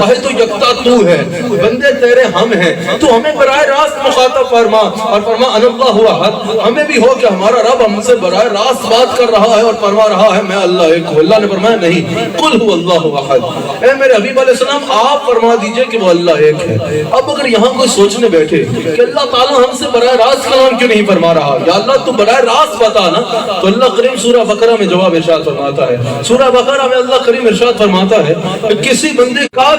ہے تو یکتا تو ہے، بندے تیرے ہم ہیں، تو ہمیں براہ راست مخاطب فرما اور فرما ان اللہ احد، ہمیں بھی ہو کہ ہمارا رب ہم سے براہ راست بات کر رہا ہے اور فرما رہا ہے میں اللہ ایک ہوں۔ اللہ نے فرمایا نہیں، قل هو اللہ احد، اے میرے حبیب علیہ السلام آپ فرما دیجئے کہ وہ اللہ ایک ہے۔ اب اگر یہاں کوئی سوچنے بیٹھے کہ اللہ تعالیٰ ہم سے براہ راست کلام کیوں نہیں فرما رہا، یا اللہ تو براہ راست بتا نا، تو اللہ کریم سورہ بقرہ میں جواب ارشاد فرماتا ہے، سورہ بقرہ میں اللہ کریم ارشاد فرماتا ہے کہ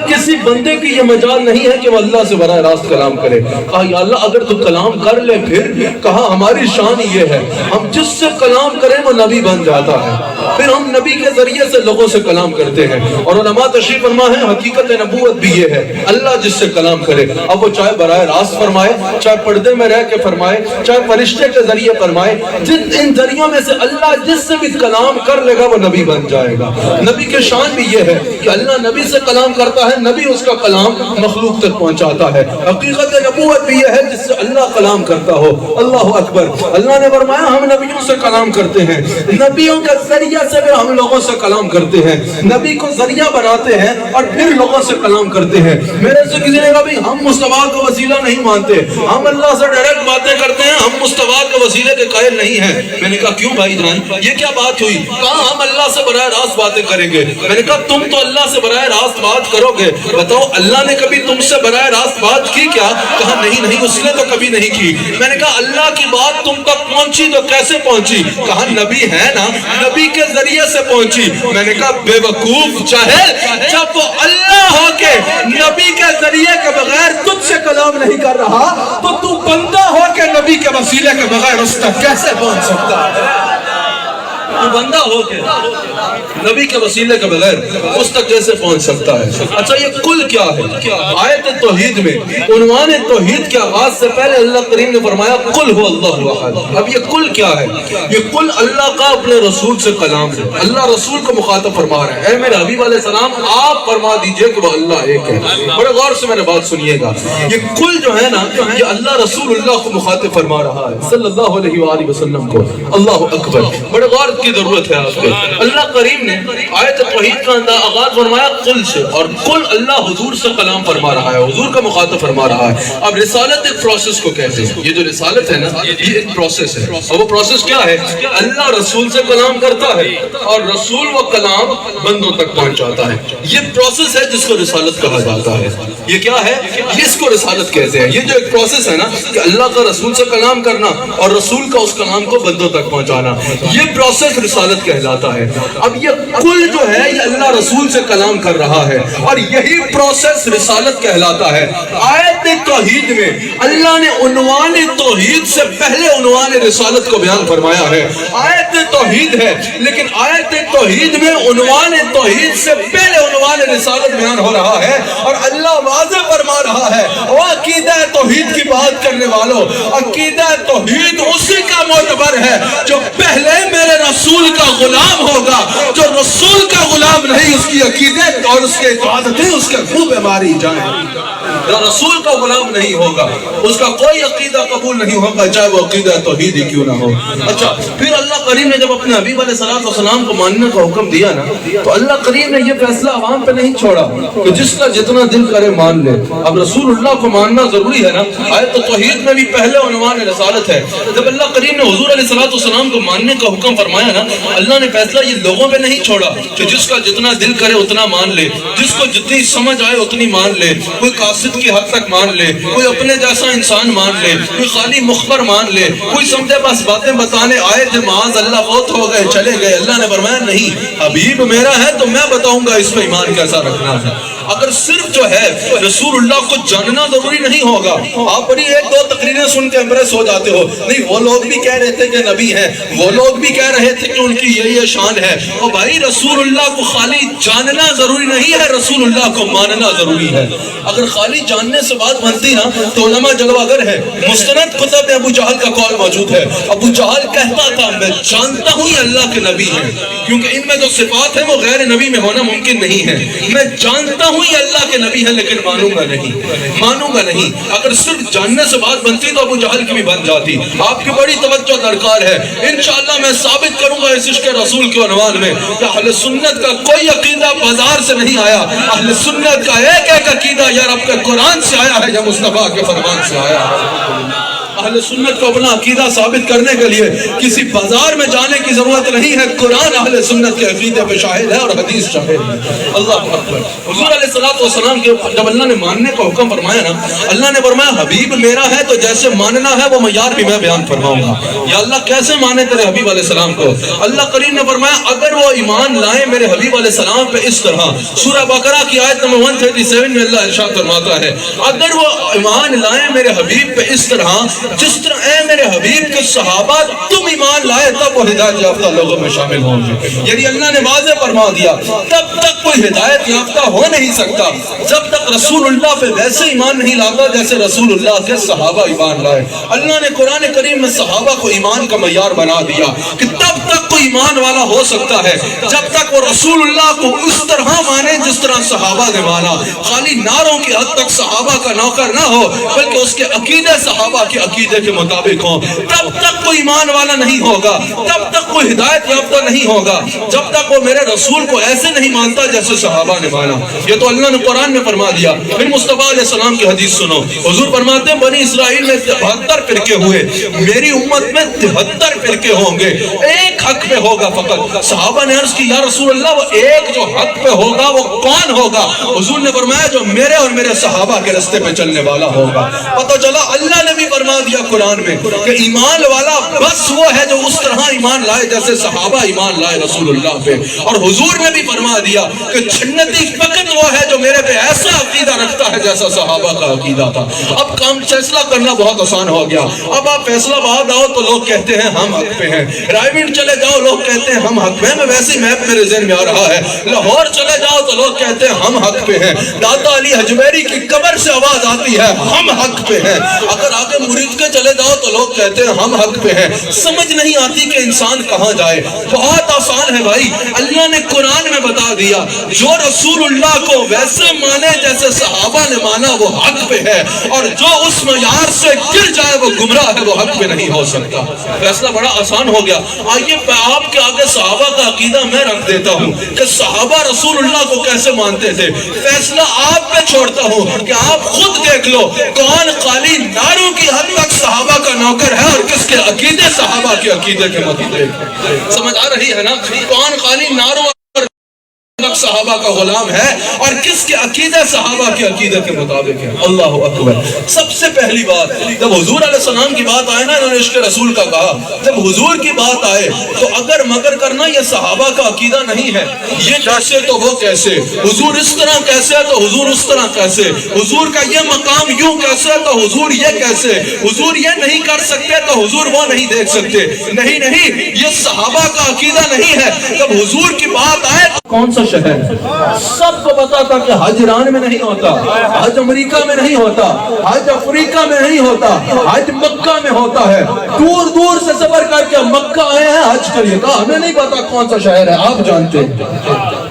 کسی بندے کی یہ مجال نہیں ہے کہ وہ اللہ سے براہ راست کلام کرے۔ کہا یا اللہ اگر تو کلام کر لے پھر، کہا ہماری شان یہ ہے ہم جس سے کلام کریں وہ نبی بن جاتا ہے، پھر ہم نبی کے ذریعے سے لوگوں سے کلام کرتے ہیں۔ اور علماء تشریف فرما ہے حقیقت نبوت بھی یہ ہے، اللہ جس سے کلام کرے، اب وہ چاہے براہ راست فرمائے، چاہے پردے میں رہ کے فرمائے، چاہے فرشتے کے ذریعے فرمائے، ان ذریعوں میں سے اللہ جس سے بھی کلام کر لے گا وہ نبی بن جائے گا۔ نبی کی شان بھی یہ ہے کہ اللہ نبی سے کلام کرتا ہے، نبی اس کا کلام مخلوق تک پہنچاتا ہے۔ حقیقت نبوت بھی یہ ہے جس سے اللہ کلام کرتا ہو۔ اللہ اکبر۔ اللہ نے فرمایا ہم نبیوں سے کلام کرتے ہیں، نبیوں کے ذریعہ سے پھر ہم لوگوں سے کلام کرتے ہیں، نبی کو ذریعہ بناتے ہیں اور پھر لوگوں سے کلام کرتے ہیں۔ میرے سے کسی نے کہا بھئی ہم مصطفیٰ کا وسیلہ نہیں مانتے، ہم اللہ سے ڈائریکٹ باتیں کرتے ہیں، ہم مصطفیٰ کے وسیلے کے قائل نہیں ہیں۔ میں نے کہا کیوں بھائی جان یہ کیا بات ہوئی؟ کہا ہم اللہ سے براہ راست باتیں کریں گے۔ میں نے کہا تم تو اللہ سے براہ راست بات کرو گے، بتاؤ اللہ نے کبھی تم سے براہ راست بات کی کیا؟ کہا نہیں اس نے تو کبھی نہیں کی۔ میں نے کہا اللہ کی بات تم تک پہنچی تو کیسے پہنچی؟ کہا نبی ہے نا، نبی کے ذریعے سے پہنچی۔ میں نے کہا بے وقوف جاہل، جب وہ اللہ ہو کے نبی کے ذریعے کے بغیر تجھ سے کلام نہیں کر رہا تو تو بندہ ہو کے نبی کے وسیلے کے بغیر اس تک کیسے پہنچ سکتا ہے؟ تو بندہ ہو کے نبی کے وسیلے کے بغیر اس تک کیسے پہنچ سکتا ہے؟ اچھا یہ کل کیا ہے؟ آیت توحید میں عنوان توحید کے آغاز سے پہلے اللہ کریم نے فرمایا قل هو اللہ احد۔ اب یہ کل کیا ہے؟ یہ کل اللہ کا اپنے رسول سے کلام ہے، اللہ رسول کو مخاطب فرما رہے ہیں، اے میرے حبیب علیہ السلام آپ فرما دیجئے کہ وہ اللہ ایک ہے۔ بڑے غور سے میرے بات سنیے گا، یہ کل جو ہے نا یہ اللہ رسول اللہ کو مخاطب فرما رہا ہے صلی اللہ علیہ وآلہ وسلم کو۔ اللہ اکبر، بڑے غور کی ضرورت ہے آپ کو۔ اللہ کریم نے آیت توحید کا آغاز فرمایا قل سے، اور قل اللہ حضور سے کلام فرما رہا ہے، حضور کا مخاطب فرما رہا ہے۔ اب رسالت ایک پروسیس کو کہتے ہیں، یہ جو رسالت ہے نا یہ ایک پروسیس ہے، اور وہ پروسیس کیا ہے؟ اللہ رسول سے کلام کرتا ہے اور رسول وہ کلام بندوں تک پہنچاتا ہے۔ یہ پروسیس ہے جس کو رسالت کہا جاتا ہے۔ یہ کیا ہے؟ اس کو رسالت کہتے ہیں۔ یہ جو ایک پروسیس ہے نا کہ اللہ کا رسول سے کلام کرنا اور رسول کا اس کلام کو بندوں تک پہنچانا، یہ پروسیس رسالت کہلاتا ہے۔ اب یہ کل جو ہے یہ اللہ رسول سے کلام کر رہا ہے اور یہی پروسیس رسالت کہلاتا ہے۔ آیت توحید میں اللہ نے عنوان توحید سے پہلے عنوان رسالت کو بیان فرمایا ہے۔ آیت توحید ہے لیکن آیت توحید میں عنوان توحید سے پہلے عنوان رسالت بیان ہو رہا ہے، اور اللہ واضح فرما رہا ہے وہ عقیدہ توحید کی بات کرنے والوں، عقیدہ توحید اسی کا معتبر ہے جو پہلے میرے رسول کا غلام ہوگا، جو رسول کا غلام نہیں اس کی عقیدت اور اس کے عبادتیں اس کے منہ پہ ماری جائیں۔ جو رسول کا غلام نہیں ہوگا اس کا کوئی عقیدہ قبول نہیں ہوگا، چاہے وہ عقیدہ توحید ہی کیوں نہ ہو۔ اچھا پھر اللہ کریم نے جب اپنے حبیب علیہ السلام کو ماننے کا حکم دیا نا تو اللہ کریم نے یہ فیصلہ عوام پہ نہیں چھوڑا کہ جس کا جتنا دل کرے مان لے۔ اب رسول اللہ کو ماننا ضروری ہے نا، آیت توحید میں بھی پہلے عنوان رسالت ہے۔ جب اللہ کریم نے حضور علیہ السلام کو ماننے کا حکم فرمایا نا، اللہ نے فیصلہ یہ لوگوں پہ نہیں چھوڑا کہ جس کا جتنا دل کرے اتنا مان لے، جس کو جتنی سمجھ آئے اتنی مان لے، کوئی قاصد کی حد تک مان لے، کوئی اپنے جیسا انسان مان لے، کوئی خالی مخبر مان لے، کوئی سمجھے بس باتیں بتانے آئے تھے معاذ اللہ فوت ہو گئے چلے گئے۔ اللہ نے فرمایا نہیں، حبیب میرا ہے تو میں بتاؤں گا اس پہ ایمان کیسا رکھنا ہے۔ اگر صرف جو ہے رسول اللہ کو جاننا ضروری نہیں ہوگا، آپ بڑی ایک دو تقریریں سن کے امپریس ہو جاتے ہو، نہیں وہ لوگ بھی کہہ رہے تھے کہ نبی ہیں، وہ لوگ بھی کہہ رہے تھے کہ ان کی یہ شان ہے، اور بھائی رسول اللہ کو خالی جاننا ضروری نہیں ہے، رسول اللہ کو ماننا ضروری ہے۔ اگر خالی جاننے سے بات بنتی نا تو علماء جلوہ گر ہے۔ مستند کتب میں ابو جہل کا قول موجود ہے، ابو جہل کہتا تھا میں جانتا ہوں یہ اللہ کے نبی ہیں، کیونکہ ان میں جو صفات ہیں وہ غیر نبی میں ہونا ممکن نہیں ہے، میں جانتا ہوں یہ اللہ کے نبی ہے لیکن مانوں گا نہیں. اگر صرف جاننے سے بات بنتی تو ابو جہل کی بھی بن جاتی. آپ کی بڑی توجہ درکار ہے. انشاءاللہ میں ثابت کروں گا اس عشق رسول کے عنوان میں کہ اہل سنت کا کوئی عقیدہ بازار سے نہیں آیا. اہل سنت کا ایک عقیدہ یا رب کے قرآن سے آیا ہے یا مصطفیٰ کے فرمان سے آیا ہے. اہل سنت کو اپنا عقیدہ ثابت کرنے کے لیے کسی بازار میں جانے کی ضرورت نہیں ہے. قرآن اہل سنت کے عقیدے پہ شاہد ہے اور حدیث شاہد ہے. اللہ اکبر. حضور علیہ السلام کے جب اللہ نے ماننے کا حکم فرمایا نا, اللہ نے فرمایا حبیب میرا ہے تو جیسے ماننا ہے وہ معیار بھی میں بیان فرماؤں گا. یا اللہ کیسے مانے تیرے حبیب علیہ السلام کو؟ اللہ کریم نے فرمایا اگر وہ ایمان لائیں میرے حبیب علیہ السلام پہ اس طرح. سورہ بقرہ کی آیت نمبر 137 میں اللہ ارشاد فرماتا ہے اگر وہ ایمان لائیں میرے حبیب پہ اس طرح جس طرح اے میرے حبیب کے صحابہ تم ایمان لائے تب وہ ہدایت یافتہ لوگوں میں شامل ہوں گے. یعنی اللہ نے واضح فرما دیا تب تک کوئی ہدایت یافتہ ہو نہیں سکتا جب تک رسول اللہ پہ ویسے ایمان نہیں لاتا جیسے رسول اللہ کے صحابہ ایمان لائے. اللہ نے قرآن کریم میں صحابہ کو ایمان کا معیار بنا دیا کہ تب تک کوئی ایمان والا ہو سکتا ہے جب تک وہ رسول اللہ کو اس طرح مانے جس طرح صحابہ نے مانا. خالی نعروں کی حد تک صحابہ کا نوکر نہ ہو بلکہ اس کے عقیدے صحابہ کے عقیدے کے مطابق ہوں. تب تک کوئی ایمان والا نہیں ہوگا, تب تک کوئی ہدایت یافتہ نہیں ہوگا جب تک وہ میرے رسول کو ایسے نہیں مانتا جیسے صحابہ نے مانا. یہ تو اللہ نے قرآن میں فرما دیا. پھر مصطفیٰ علیہ السلام کی حدیث سنو. حضور فرماتے ہیں بنی اسرائیل میں 72 فرقے ہوئے, میری امت میں 73 فرقے ہوں گے, ایک حق پہ ہوگا فقط. صحابہ نے عرض کی یا رسول اللہ وہ ایک جو حق پہ ہوگا وہ کون ہوگا؟ حضور نے فرمایا جو میرے اور میرے صحابہ کے رستے پہ چلنے والا ہوگا. پتہ چلا اللہ نے بھی فرما دیا قرآن میں کہ ایمان والا بس وہ ہے جو اس طرح ایمان لائے جیسے صحابہ ایمان لائے رسول اللہ پہ. اور حضور نے بھی فرما دیا کہ جنتی فقط وہ ہے جو میرے پہ ایسا عقیدہ رکھتا ہے جیسا صحابہ کا عقیدہ تھا. اب کام فیصلہ کرنا بہت آسان ہو گیا. اب آپ فیصلہ آباد آؤ تو لوگ کہتے ہیں ہم حق پہ ہیں. رائے چلے جاؤ لوگ کہتے ہیں ہم حق پہ ہیں. میں ویسی میپ میرے ذہن میں آ رہا ہے. لاہور چلے جاؤ تو لوگ کہتے ہیں ہم حق پہ ہیں. داتا علی حجویری کی قبر سے آواز آتی ہے ہم حق پہ ہیں. اگر آگے مرید کے چلے جاؤ تو لوگ کہتے ہیں ہم حق پہ ہیں. سمجھ نہیں آتی کہ انسان کہاں جائے. بہت آسان ہے بھائی. اللہ نے قرآن میں بتا دیا جو رسول اللہ کو ویسے مانے جیسے صحابہ نے مانا وہ حق پہ ہے, اور جو اس معیار سے گر جائے وہ گمراہ ہے, وہ حق پہ نہیں ہو سکتا. فیصلہ بڑا آسان ہو گیا. آئیے آپ کے آگے صحابہ کا عقیدہ میں رکھ دیتا ہوں کہ صحابہ رسول اللہ کو کیسے مانتے تھے. فیصلہ آپ پہ چھوڑتا ہوں کہ آپ خود دیکھ لو کون خالی نعروں کی حد تک صحابہ کا نوکر ہے اور کس کے عقیدے صحابہ کے عقیدے کے مطابق. سمجھ آ رہی ہے نا؟ کون خالی نعروں صحابہ کا غلام ہے اور کس کے عقیدے صحابہ کے عقیدے کے مطابق ہے. اللہ اکبر. سب سے پہلی بات جب حضور علیہ السلام کی بات آئے نا, انہوں نے عشق رسول کا کہا. جب حضور کی بات آئے تو اگر مگر کرنا یہ صحابہ کا عقیدہ نہیں ہے. یہ کیسے تو وہ کیسے, حضور اس طرح کیسے تو حضور اس طرح کیسے, حضور کا یہ مقام یوں کیسے تو حضور یہ کیسے, حضور یہ نہیں کر سکتے تو حضور وہ نہیں دیکھ سکتے. نہیں, یہ صحابہ کا عقیدہ نہیں ہے. جب حضور کی بات آئے کون سا شہر سب کو پتا تھا کہ حج ایران میں نہیں ہوتا, حج امریکہ میں نہیں ہوتا, حج افریقہ میں نہیں ہوتا, حج مکہ میں ہوتا ہے. دور دور سے سفر کر کے مکہ آئے ہیں حج کے لیے. کہا ہمیں نہیں پتا کون سا شہر ہے, آپ جانتے ہیں.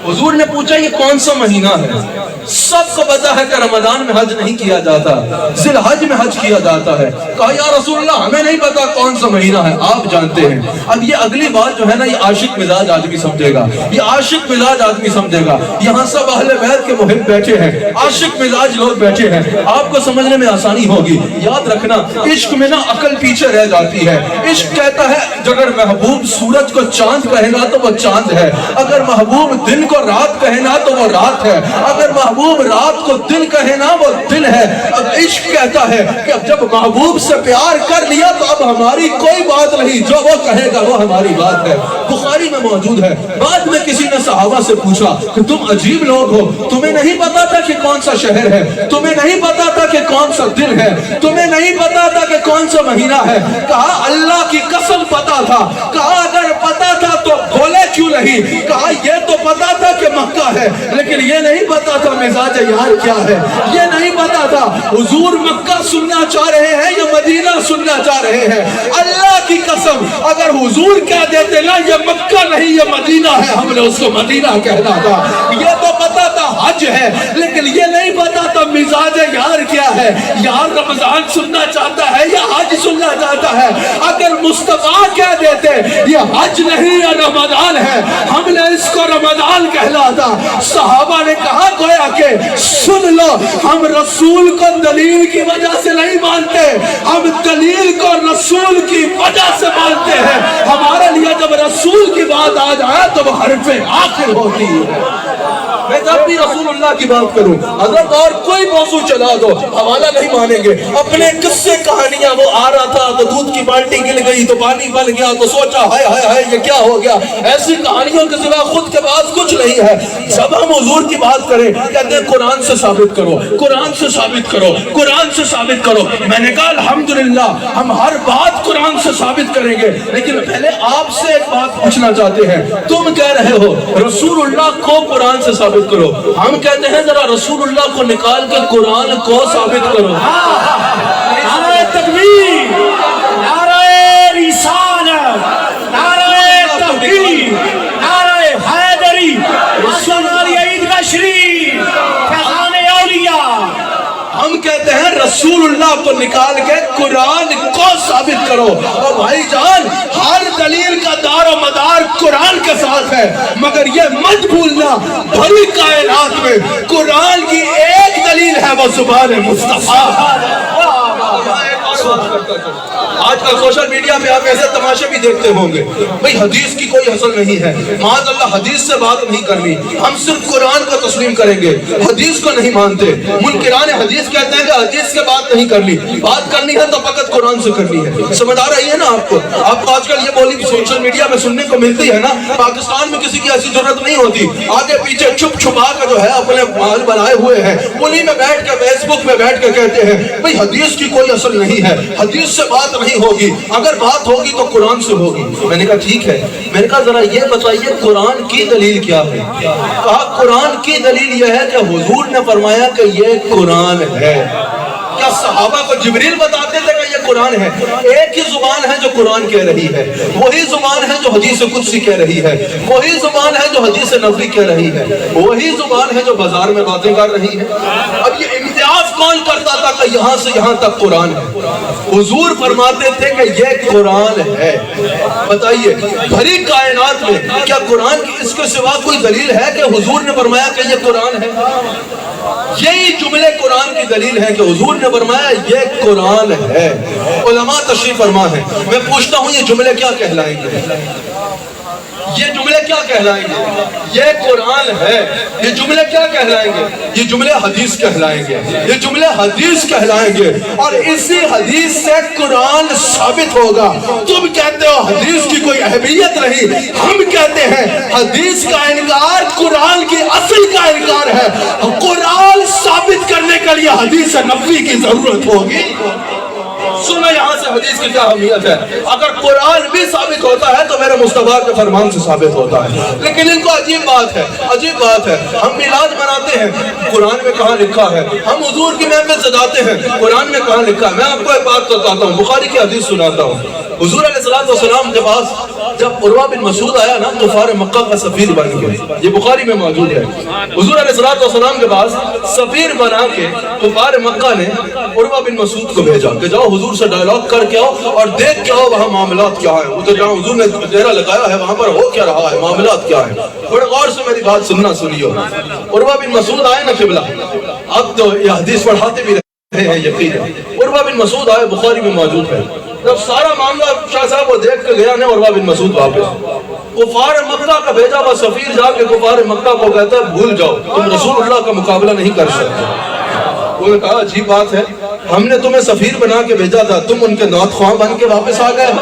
حضور نے پوچھا یہ کون سا مہینہ ہے. سب کو پتا ہے کہ رمضان میں حج نہیں کیا جاتا, ذی الحج میں حج کیا جاتا ہے. کہا یا رسول اللہ ہمیں نہیں پتا کون سا مہینہ ہے, آپ جانتے ہیں. اب یہ اگلی بات جو ہے نا یہ عاشق مزاج آدمی سمجھے گا, یہ عاشق مزاج آدمی سمجھے گا. یہاں سب اہل بیت کے محب بیٹھے ہیں, عاشق مزاج لوگ بیٹھے ہیں, آپ کو سمجھنے میں آسانی ہوگی. یاد رکھنا عشق میں نا عقل پیچھے رہ جاتی ہے. عشق کہتا ہے اگر محبوب سورج کو چاند کہے گا تو وہ چاند ہے, اگر محبوب دن کو رات کہے نا تو وہ رات ہے, اگر محبوب رات کو دن کہے نا وہ دن ہے. اب عشق کہتا ہے کہ اب جب محبوب سے پیار کر لیا تو اب ہماری کوئی بات نہیں, جو وہ کہے گا وہ ہماری بات ہے. بخاری میں موجود ہے. بعد میں کسی نے صحابہ سے پوچھا کہ تم عجیب لوگ ہو, تمہیں نہیں پتا تھا کہ کون سا شہر ہے, تمہیں نہیں پتا تھا کہ کون سا دن ہے, تمہیں نہیں پتا تھا کہ کون سا مہینہ ہے. کہا اللہ کی قسم پتا تھا. کہا اگر پتا تھا تو بولے کیوں نہیں. کہا یہ تو پتا تھا کہ مکہ ہے لیکن یہ نہیں پتا تھا مزاج یار کیا ہے, یہ نہیں پتا تھا حضور مکہ سننا چاہ رہے ہیں یا مدینہ سننا چاہ رہے ہیں. اللہ کی قسم اگر حضور کہہ دیتے نا یہ مکہ نہیں یہ مدینہ ہے, ہم نے اس کو مدینہ کہنا تھا. یہ تو پتا تھا حج حج ہے، لیکن یہ نہیں پتا تو مزاج یار کیا ہے، یار رمضان سننا چاہتا ہے یا حج سننا چاہتا ہے۔ اگر مصطفیٰ کہہ دیتے یہ حج نہیں یا رمضان ہے، ہم نے اس کو رمضان کہلاتا۔ صحابہ نے کہا گویا کہ سن لو، ہم رسول کو دلیل کی وجہ سے نہیں مانتے، ہم دلیل کو رسول کی وجہ سے مانتے ہیں۔ ہمارے لیے جب رسول کی بات آ جائے تو وہ حرف آخر ہوتی ہے۔ میں جب بھی رسول اللہ کی بات کروں حضرت اور کوئی موضوع چلا دو حوالہ نہیں مانیں گے۔ اپنے قصے کہانیاں، وہ آ رہا تھا تو دودھ کی بالٹی گر گئی تو پانی بن گیا تو سوچا ہائے ہائے ہائے یہ کیا ہو گیا، ایسی کہانیوں کے سوا خود کے پاس کچھ نہیں ہے۔ جب ہم حضور کی بات کریں کہتے ہیں قرآن سے ثابت کرو، قرآن سے ثابت کرو، قرآن سے ثابت کرو۔ میں نے کہا الحمدللہ ہم ہر بات قرآن سے ثابت کریں گے، لیکن پہلے آپ سے ایک بات پوچھنا چاہتے ہیں۔ تم کہہ رہے ہو رسول اللہ کو قرآن سے ثابت کرو، ہم کہتے ہیں ذرا رسول اللہ کو نکال کے قرآن کو ثابت کرو۔ نعرہ تکبیر، نعرہ رسالت، نعرہ تحقیق، نعرہ حیدری، رسول عید کا شریف، فیضان اولیاء۔ ہم کہتے ہیں رسول اللہ کو نکال کے قرآن کو ثابت کرو۔ اور بھائی جان ہر دلیل کا دار و مدار قرآن کے ساتھ ہے، مگر یہ مت بھولنا بھری کائنات میں قرآن کی ایک دلیل ہے، وہ زبان مصطفیٰ۔ آج کل سوشل میڈیا پہ آپ ایسے تماشے بھی دیکھتے ہوں گے، بھئی حدیث کی کوئی اصل نہیں ہے، معاذ اللہ حدیث سے بات نہیں کرنی، ہم صرف قرآن کو تسلیم کریں گے، حدیث کو نہیں مانتے۔ منکران حدیث کہتے ہیں کہ حدیث سے بات نہیں کرنی، بات کرنی ہے تو فقط قرآن سے کرنی ہے۔ سمجھ آ رہی ہے نا آپ کو؟ آپ کو آج کل یہ بولی سوشل میڈیا میں سننے کو ملتی ہے نا، پاکستان میں کسی کی ایسی ضرورت نہیں ہوتی، آگے پیچھے چھپ چھپا کر جو ہے اپنے مال بنائے ہوئے ہیں، انہیں میں بیٹھ کے فیس بک میں بیٹھ کے کہتے ہیں بھئی حدیث کی کوئی اصل نہیں ہے، حدیث سے بات نہیں ہوگی، اگر بات ہوگی تو قرآن سے ہوگی۔ میں نے کہا ٹھیک ہے، میں نے کہا ذرا یہ بتائیے قرآن کی دلیل کیا ہے؟ کہا قرآن کی دلیل یہ ہے کہ حضور نے فرمایا کہ یہ قرآن ہے۔ کیا صحابہ کو جبریل بتاتے تھے کہ یہ قرآن ہے؟ ایک ہی زبان ہے جو قرآن کہہ رہی ہے، وہی زبان ہے جو حدیث قدسی کہہ رہی ہے، وہی زبان ہے جو حدیث نبوی کہہ رہی ہے، وہی زبان ہے جو بازار میں باتیں کر رہی ہے۔ اب یہ امتیاز کون کرتا تھا کہ یہاں سے یہاں تک قرآن ہے؟ حضور فرماتے تھے کہ یہ قرآن ہے۔ بتائیے بھری کائنات میں کیا قرآن کی اس کے سوا کوئی دلیل ہے کہ حضور نے فرمایا کہ یہ قرآن ہے؟ یہی جملے قرآن کی دلیل ہے کہ حضور نے فرمایا یہ قرآن ہے۔ علماء تشریف فرما ہے، میں پوچھتا ہوں یہ جملے کیا کہلائیں گے؟ یہ جملے کیا کہلائیں گے؟ یہ قرآن ہے۔ یہ جملے کیا کہلائیں گے؟ یہ جملے حدیث کہلائیں گے، یہ جملے حدیث کہلائیں گے، اور اسی حدیث سے قرآن ثابت ہوگا۔ تم کہتے ہو حدیث کی کوئی اہمیت نہیں، ہم کہتے ہیں حدیث کا انکار قرآن کی اصل کا انکار ہے۔ قرآن ثابت کرنے کے لیے حدیث نبوی کی ضرورت ہوگی۔ سنو یہاں سے حدیث کی کیا اہمیت ہے۔ اگر قرآن بھی ثابت ہوتا ہے تو میرے مصطفیٰ کے فرمان سے ثابت ہوتا ہے، لیکن ان کو عجیب بات ہے، عجیب بات ہے، ہم میلاد مناتے ہیں، قرآن میں کہاں لکھا ہے؟ ہم حضور کی محفل سجاتے ہیں، قرآن میں کہاں لکھا ہے؟ میں آپ کو ایک بات بتاتا ہوں، بخاری کی حدیث سناتا ہوں۔ حضور علیہ السلام کے پاس جب عروہ بن مسعود آیا نا کفار مکہ کا سفیر بن کے، یہ بخاری میں موجود ہے، حضور علیہ السلام کے پاس سفیر بنا کے کفار مکہ نے عروہ بن مسعود کو بھیجا کہ جاؤ حضور سے ڈائلاگ کر کے آؤ اور دیکھ کے آؤ وہاں معاملات کیا ہیں، ادھر جہاں حضور نے ڈیرا لگایا ہے وہاں پر ہو کیا رہا ہے، معاملات کیا ہیں۔ تھوڑے غور سے میری بات سننا سنیو۔ عروہ بن مسعود آئے نا قبلہ، اب تو یہ حدیث پڑھاتے بھی رہے ہیں یقین ہے، عروہ بن مسعود آئے، بخاری میں موجود ہے۔ جب سارا معاملہ شاہ صاحب وہ دیکھ کے گیا نا عروہ بن مسعود واپس، کفار مکہ کا بھیجا ہوا سفیر جا کے کفار مکہ کو کہتا ہے بھول جاؤ، تم رسول اللہ کا مقابلہ نہیں کر سکتے۔ انہوں نے کہا عجیب بات ہے، ہم نے تمہیں سفیر بنا کے بھیجا تھا، تم ان کے نعت خواہ بن کے واپس آ گئے،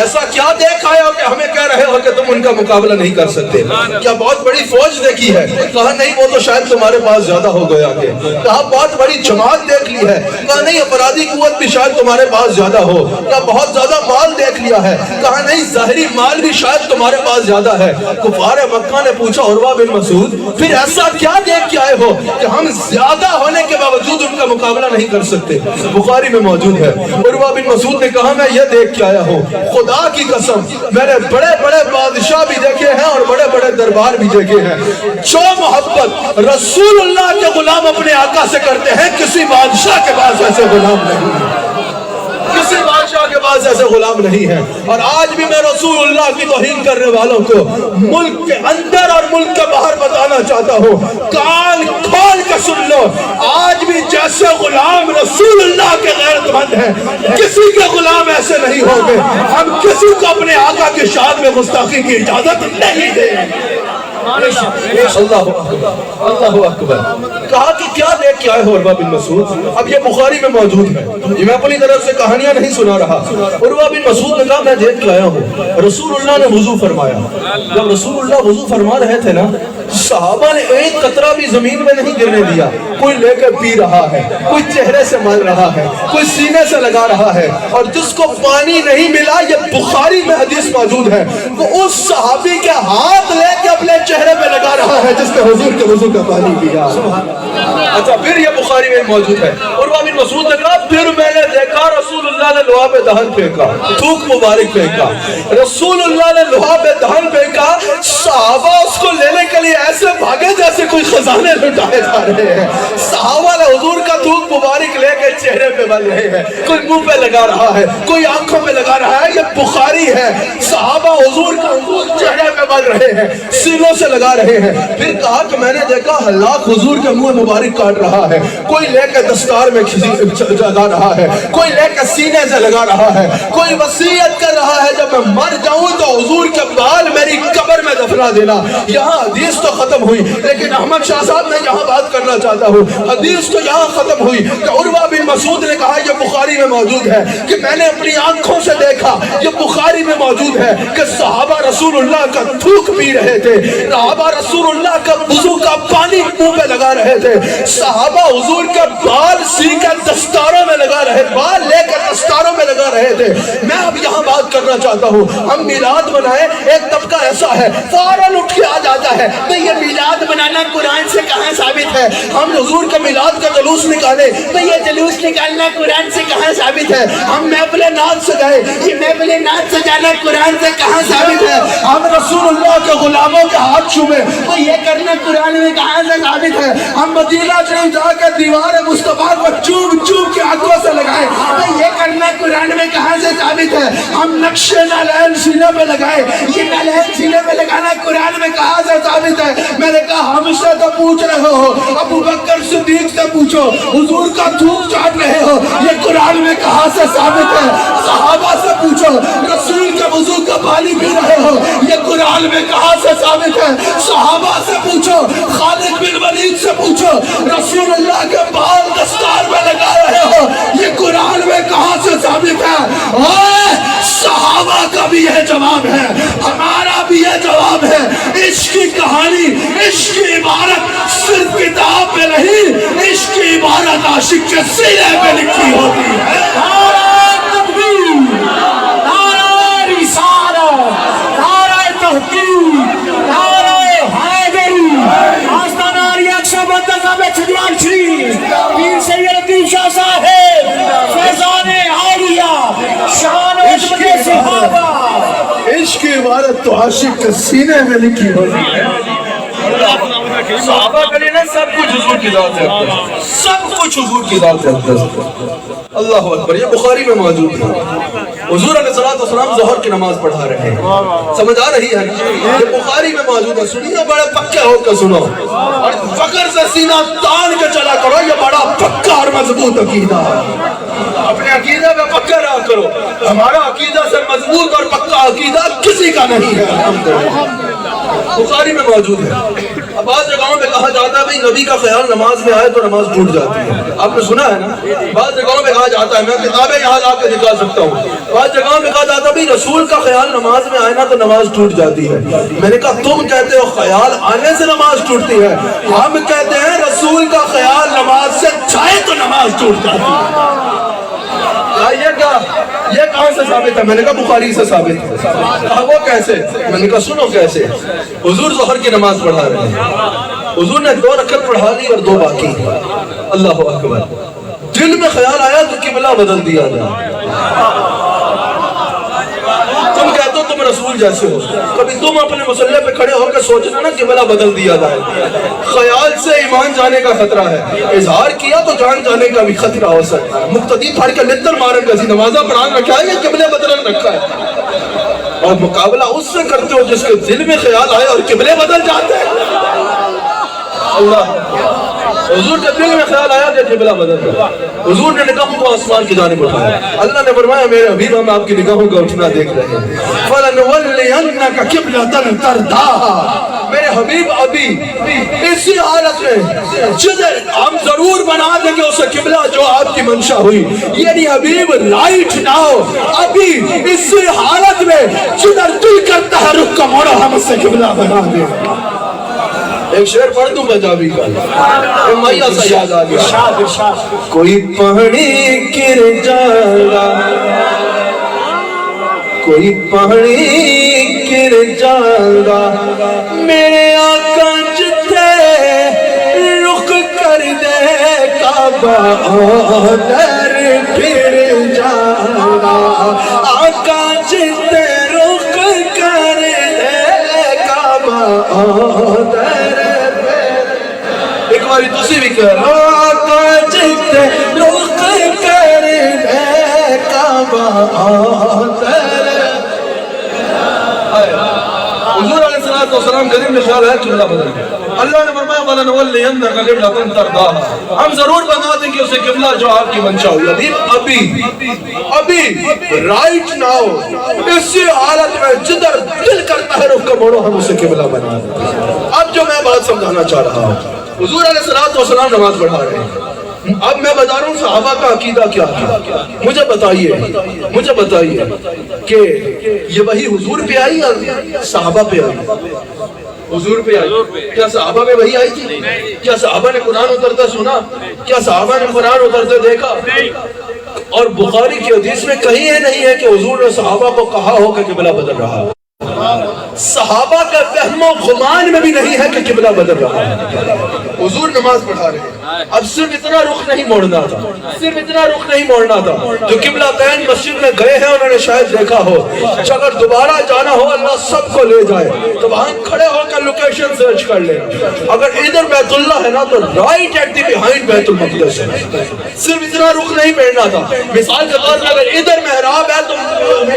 ایسا کیا دیکھ آئے ہو کہ ہمیں کہہ رہے ہو کہ تم ان کا مقابلہ نہیں کر سکتے؟ کیا بہت بڑی فوج دیکھی ہے؟ کہا نہیں وہ تو شاید تمہارے پاس زیادہ ہو گیا کہ۔ کہا بہت بڑی جماعت دیکھ لی ہے؟ کہا نہیں اپرادھی قوت بھی شاید تمہارے پاس زیادہ ہو۔ کہا بہت زیادہ مال دیکھ لیا ہے؟ کہا نہیں ظاہری مال بھی شاید تمہارے پاس زیادہ ہے۔ کفار مکہ نے پوچھا عروہ بن مسعود پھر ایسا کیا دیکھ کے آئے ہو کہ ہم زیادہ ہونے کے باوجود ان کا کا مقابلہ نہیں کر سکتے. بخاری میں موجود ہے. عروہ بن مسعود نے کہا میں یہ دیکھ کے آیا ہوں, خدا کی قسم میں نے بڑے بڑے بادشاہ بھی دیکھے ہیں اور بڑے بڑے دربار بھی دیکھے ہیں, جو محبت رسول اللہ کے غلام اپنے آقا سے کرتے ہیں کسی بادشاہ کے پاس ایسے غلام نہیں ہے, کسی بادشاہ کے پاس ایسے غلام نہیں ہے. اور آج بھی میں رسول اللہ کی توہین کرنے والوں کو ملک کے اندر اور ملک کے باہر بتانا چاہتا ہوں, کان کھول کے سن لو, آج بھی جیسے غلام رسول اللہ کے غیرت مند ہیں کسی کے غلام ایسے نہیں ہوں گے. ہم کسی کو اپنے آقا کی شان میں گستاخی کی اجازت نہیں دیں. اللہ اکبر. کہا کہ کیا دیکھ کے آئے ہو عروہ بن مسعود؟ اب یہ بخاری میں موجود ہے, یہ میں اپنی طرف سے کہانیاں نہیں سنا رہا. عروہ بن مسعود نے کہا میں دیکھ کے آیا ہوں رسول اللہ نے وضو فرمایا. جب رسول اللہ وضو فرما رہے تھے نا, صحابہ نے ایک قطرہ بھی زمین میں نہیں گرنے دیا. کوئی لے کر پی رہا ہے, کوئی چہرے سے مل رہا ہے, کوئی سینے سے لگا رہا ہے, اور جس کو پانی نہیں ملا, یہ بخاری میں حدیث موجود ہے, وہ اس صحابی کے ہاتھ لے کے اپنے چہرے پہ لگا رہا ہے جس نے حضور کے وضو کا پانی پیا. اچھا, پھر یہ بخاری میں موجود ہے. عروہ بن مسعود نے کہا پھر میں نے دیکھا رسول اللہ نے لوہا پہ دہن پھینکا, تھوک مبارک پھینکا. رسول اللہ نے لوہا پہ دہن پھینکا, صحابہ اس کو لینے کے لیے ایسے بھاگے جیسے کوئی خزانے لٹائے جا رہے ہیں. صحابہ نے حضور کا تھوک مبارک لے کے چہرے پہ مل رہے ہیں, کوئی منہ پہ لگا رہا ہے, کوئی آنکھوں پہ لگا رہا ہے. یہ بخاری ہے. صحابہ حضور کا تھوک چہرے پہ مل رہے ہیں, سینوں سے لگا رہے ہیں. پھر کہا کہ میں نے دیکھا ہلاک حضور کے منہ مبارک کاٹ رہا ہے, کوئی لے کے دستار میں لگا رہا ہے, کوئی لے کے سینے سے لگا رہا ہے, کوئی وصیت کر رہا ہے جب میں مر جاؤں تو حضور کے بال میری قبر میں دفنا دینا. یہاں حدیث تو ختم ہوئی, لیکن احمد شاہ صاحب میں یہاں بات کرنا چاہتا ہوں. حدیث تو یہاں ختم ہوئی کہ عروہ بن مسعود نے کہا یہ بخاری میں موجود ہے کہ میں نے اپنی آنکھوں سے دیکھا, یہ بخاری میں موجود ہے کہ صحابہ رسول اللہ کا تھوک پی رہے تھے, صحابہ رسول اللہ کا وضو کا پانی منہ پہ لگا رہے تھے, صحابہ حضور کے بال سی کر دستاروں میں لگا رہے, بال لے کر دستاروں میں لگا رہے تھے. میں اب یہاں بات کرنا چاہتا ہوں, ہم میلاد منائے, ایک طبقہ ایسا ہے فوراً اٹھ کے آ جاتا ہے تو یہ میلاد منانا قرآن سے کہاں ثابت ہے. ہم حضور کا میلاد کا جلوس نکالے تو یہ جلوس نکالنا قرآن سے کہاں ثابت ہے. ہم محفل نعت سجائے, یہ محفل نعت سجانا قرآن سے کہاں ثابت ہے. ہم رسول اللہ کے غلاموں کے ہاتھ چھوئے تو یہ کرنا قرآن میں کہاں سے ثابت ہے. ہم مدینہ شریف جا کے دیوار مصطفیٰ کو چوم چوم کے آنکھوں سے لگائے تو یہ کرنا قرآن میں کہاں سے ثابت ہے. ہم نقش نالین سینے پہ لگائے, یہ نالین سینے پہ لگانا قرآن میں کہاں سے ثابت ہے. میں نے کہا ہم سے تو پوچھ رہے ہو, ابو بکر صدیق سے پوچھو, حضور کا تھوک چاٹ رہے ہو, یہ قرآن میں کہاں سے ثابت ہے. صحابہ سے پوچھو, رسول کے وضو کا پانی پی رہے ہو, یہ قرآن میں کہاں سے ثابت ہے. صحابہ سے پوچھو, خالد بن ولید سے پوچھو, رسول اللہ کے بال دستار میں لگا رہے ہو, یہ قرآن میں کہاں سے ثابت ہے. صحابہ کا بھی یہ جواب ہے, ہمارا بھی یہ جواب ہے. عشق کی کہانی, عشق کی عبارت صرف کتاب میں نہیں, عشق کی عبارت عاشق کے سینے پہ لکھی ہوتی ہے. نعرہ تکبیر, نعرہ رسالت, نعرہ تحقیق, نعرہ حیدری, آستانہ ریاکشہ بندگاہ میں چھجوان شریف, پیر سید الدین شاہ صاحب, فیضان عالیہ, شان و عظمت صحابہ. عشق کی عبارت تو عاشق کے سینے میں لکھی ہوتی ہے. صحابہ کے لیے سب کچھ حضور کی ذات ہے, سب کچھ حضور کی ذات ہے. اللہ اکبر. یہ بخاری میں موجود ہے. حضور علیہ السلام ظہر کی نماز پڑھا رہے ہیں, سمجھ آ رہی ہے. یہ بخاری میں موجود ہے. سنیے, بڑے پکے ہو کے سنو اور فخر سے سینہ تان کے چلا کرو. یہ بڑا پکا اور مضبوط عقیدہ ہے. اپنے عقیدہ میں پکا رہا کرو. ہمارا عقیدہ سے مضبوط اور پکا عقیدہ کسی کا نہیں ہے. بخاری میں موجود ہے. اب بعض جگہوں میں کہا جاتا ہے بھئی نبی کا خیال نماز میں آئے تو نماز ٹوٹ جاتی ہے. آپ نے سنا ہے نا, بعض جگہوں میں کہا جاتا ہے, میں کتابیں یہاں لا کے دکھا سکتا ہوں, بعض جگہوں میں کہا جاتا ہے بھئی رسول کا خیال نماز میں آئے نا تو نماز ٹوٹ جاتی ہے. میں نے کہا تم کہتے ہو خیال آنے سے نماز ٹوٹتی ہے, ہم کہتے ہیں رسول کا خیال نماز سے جائے تو نماز ٹوٹ جاتی ہے. یہ کہاں سے ثابت ہے؟ میں نے کہا بخاری سے ثابت ہے. کہا وہ کیسے؟ میں نے کہا سنو کیسے. حضور ظہر کی نماز پڑھا رہے ہیں, حضور نے 2 رکعت پڑھا لی اور 2 باقی. اللہ اکبر. دل میں خیال آیا تو قبلہ بدل دیا جائے. تم کہتے ہو تم رسول جیسے ہو, کبھی تم اپنے مسلح پہ کھڑے ہو کے سوچنا نا قبلہ بدل دیا جائے. خیال سے ایمان جانے کا خطرہ ہے, اظہار کیا تو جان جانے کا بھی خطرہ ہو سکتا ہے. مقتدی پھڑ کے لتر مارن کا سی نمازہ پڑھان رکھا ہے, یہ قبلہ بدل رکھا ہے. اور مقابلہ اس سے کرتے ہو جس کے دل میں خیال آئے اور قبلے بدل جاتے ہیں. اللہ, حضور کے دل میں خیال آیا کہ قبلہ بدل گیا. حضور نے نگاہوں کو آسمان کی جانب اٹھایا. اللہ نے فرمایا میرے حبیب ہم آپ کی نگاہوں کا اٹھنا دیکھ رہے ہیں. فَلَنُوَلِّيَنَّكَ قِبْلَةً تَرْضَاهَا. میرے حبیب ابھی اسی حالت میں جدھر ہم ضرور بنا دیں گے اسے قبلہ جو آپ کی منشا ہوئی. یعنی حبیب رائٹ ناؤ ابھی اسی حالت میں جدھر دل کرتا ہے رخ کا موڑا ہم اسے قبلہ بنا دیں. ایک شعر پڑھ دوں پنجابی کا, مائیا سا یاد آ گیا. کوئی پہاڑی گر جاگا, کوئی پہاڑی گر جاگا, میرے آقا جتے رخ کر دے کعبہ ادھر پھر جاگا. آقا جتے رخ کر دے کعبہ ادھر. ایک باری تسی بھی کہہ رہا, آقا جتے رخ کر دے کعبہ ادھر. حضور علیہ السلام قریب میں خیال ہے قبلہ بدل گیا. اللہ نے فرمایا فَلَنُوَلِّيَنَّكَ قِبْلَةً تَرْضَاهَا. ہم ضرور بنا دیں گے اسے قبلہ جو آپ کی منشا ہوئی. ابھی رائٹ ناؤ اسی حالت میں جدھر دل کرتا ہے رخ کا موڑو ہم اسے قبلہ بنا دیں. اب جو میں بات سمجھانا چاہ رہا ہوں, حضور علیہ السلام نماز پڑھا رہے ہیں. اب میں بتا رہا ہوں صحابہ کا عقیدہ کیا تھا. مجھے بتائیے کہ یہ وحی حضور پہ آئی یا صحابہ پہ آئی؟ حضور پہ آئی. کیا صحابہ پہ وحی آئی تھی؟ کیا صحابہ نے قرآن اترتا سنا؟ کیا صحابہ نے قرآن اترتے دیکھا؟ اور بخاری کی حدیث میں کہیں یہ نہیں ہے کہ حضور نے صحابہ کو کہا ہو کہ قبلہ بدل رہا ہے. صحابہ کا وہم و گمان میں بھی نہیں ہے کہ قبلہ بدل رہا ہے. حضور نماز پڑھا رہے ہیں. اب صرف اتنا رخ نہیں موڑنا تھا, جو قبلہ تین مسجد میں گئے ہیں انہوں نے شاید دیکھا ہو. اگر دوبارہ جانا ہو اللہ سب کو لے جائے تو وہاں کھڑے ہو کر لوکیشن سرچ کر لیں. اگر ادھر بیت اللہ ہے نا تو رائٹ ایٹ دی بیہائنڈ بیت المقدس ہے. صرف اتنا رخ نہیں پھیرنا تھا. مثال کے طور پر اگر ادھر محراب ہے تو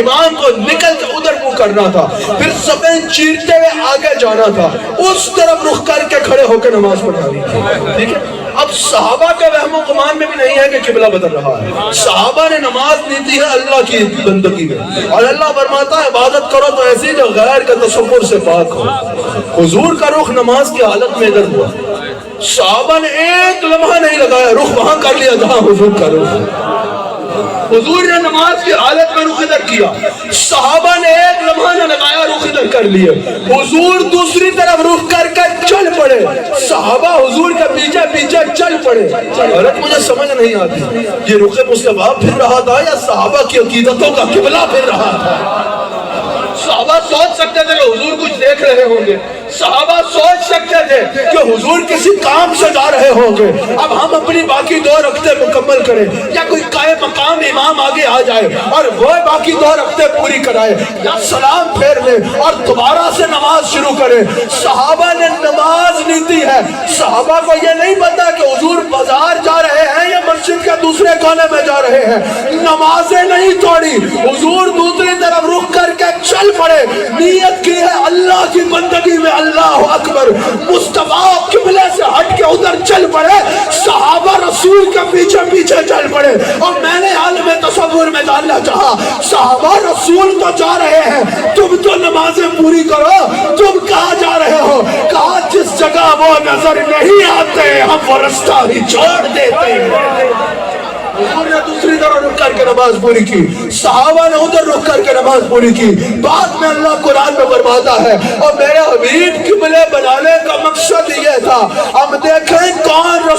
امام کو نکل کے ادھر منہ کرنا تھا, پھر سفید چیرتے ہوئے آگے جانا تھا, اس طرف رخ کر کے کھڑے ہو کے نماز پڑھانی تھی. ٹھیک ہے. اب صحابہ کے وہم و گمان میں بھی نہیں ہے کہ قبلہ بدل رہا ہے. صحابہ نے نماز نہیں دی ہے اللہ کی بندگی میں, اور اللہ فرماتا ہے عبادت کرو تو ایسی جو غیر کے تصور سے پاک ہو. حضور کا رخ نماز کی حالت میں ادھر ہوا. صحابہ نے ایک لمحہ نہیں لگایا, رخ وہاں کر لیا جہاں حضور کا رخ. حضور نے نماز کی حالت میں رخ ادھر کیا, صحابہ نے ایک لمحہ نہ لگایا, رخ ادھر کر لیے. حضور دوسری طرف رخ کر کے چل پڑے, صحابہ حضور کے پیچھے پیچھے چل پڑے. حالت مجھے سمجھ نہیں آتی یہ رخ مصطفیٰ پھر رہا تھا یا صحابہ کی عقیدتوں کا قبلہ پھر رہا تھا. صحابہ سوچ سکتے تھے کہ حضور کچھ دیکھ رہے ہوں گے, صحابہ سوچ سکتے تھے کہ حضور کسی کام سے جا رہے ہوں گے, اب ہم اپنی باقی 2 رکعتیں مکمل کریں, یا کوئی قائم مقام امام آگے آ جائے اور وہ باقی 2 رکعتیں پوری کرائے, یا سلام پھیر لے اور دوبارہ سے نماز شروع کرے. صحابہ نے نماز نہیں دی ہے. صحابہ کو یہ نہیں پتا کہ حضور بازار جا رہے ہیں یا مسجد کے دوسرے کونے میں جا رہے ہیں. نمازیں نہیں توڑی, حضور دوسری طرف رخ کر کے چل پڑے, نیت کی ہے اللہ کی بندگی میں اللہ اکبر. مصطفیٰ قبلے سے ہٹ کے ادھر چل پڑے, صحابہ رسول کے پیچھے پیچھے چل پڑے. اور میں نے عالم تصور میں جاننا چاہا, صحابہ رسول تو جا رہے ہیں, تم تو نمازیں پوری کرو, تم کہاں جا رہے ہو؟ کہا جس جگہ وہ نظر نہیں آتے ہم وہ رستہ ہی چھوڑ دیتے ہیں. حضور نے دوسری طرح رخ کر کے نماز پوری کی, صحابہ نے ادھر رخ کر کے نماز پوری کی. بعد میں اللہ قرآن میں فرماتا ہے اور میرے حبیب قبلے بنانے کا مقصد یہ تھا ہم دیکھیں کون